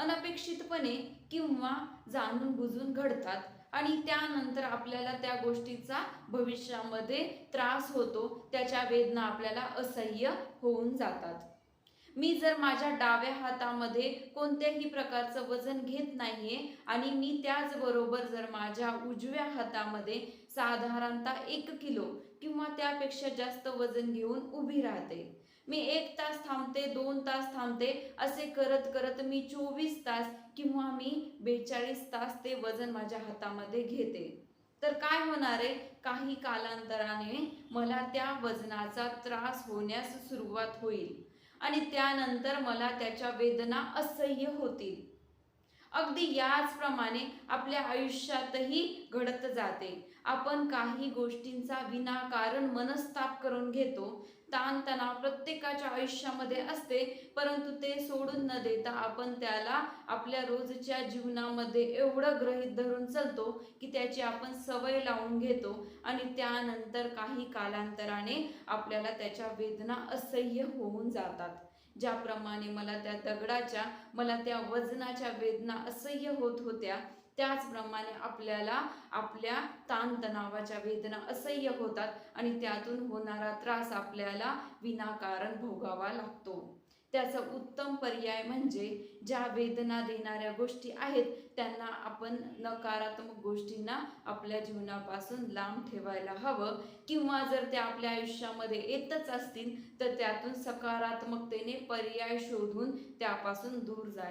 अनपेक्षितपणे किंवा जाणून बुजून घडतात आणि त्यानंतर आपल्याला त्या गोष्टीचा भविष्यामध्ये त्रास होतो, त्याच्या वेदना आपल्याला असह्य होऊन जातात. मी जर माझ्या डाव्या हातामध्ये कोणत्याही प्रकारचं वजन घेत नाहीये आणि मी त्याचबरोबर जर माझ्या उजव्या हातामध्ये साधारणतः 1 किलो किंवा त्यापेक्षा जास्त वजन घेऊन उभी राहते, मी 1 तास थांबते, 2 तास थांबते, असे करत करत मी 24 तास किंवा मी 42 तास ते वजन माझ्या हातामध्ये घेते, तर काय होणार आहे, काही कालांतराने मला त्या वजनाचा त्रास होण्यास सुरुवात होईल आणि त्यानंतर मला त्याच्या वेदना असह्य होतील. अगदी याचप्रमाणे आपल्या आयुष्यातही घडत जाते. आपण काही गोष्टींचा विनाकारण मनस्ताप करून घेतो. ताणतणाव प्रत्येकाच्या आयुष्यामध्ये असते, परंतु ते सोडून न देता आपण त्याला आपल्या रोजच्या जीवनामध्ये एवढं गृहीत धरून चालतो की त्याची आपण सवय लावून घेतो आणि त्यानंतर काही कालांतराने आपल्याला त्याच्या वेदना असह्य होऊन जातात. ज्याप्रमाणे मला त्या वजनाच्या वेदना असह्य होत होत्या, त्याचप्रमाणे आपल्याला आपल्या ताणतणावाच्या वेदना असह्य होतात आणि त्यातून होणारा त्रास आपल्याला विनाकारण भोगावा लागतो. त्याचा उत्तम पर्याय म्हणजे ज्या वेदना देणाऱ्या गोष्टी आहेत त्यांना आपण नकारात्मक गोष्टींना आपल्या जीवनापासून लांब ठेवायला हवं, किंवा जर त्या आपल्या आयुष्यामध्ये येतच असतील तर त्यातून सकारात्मकतेने पर्याय शोधून त्यापासून दूर जायला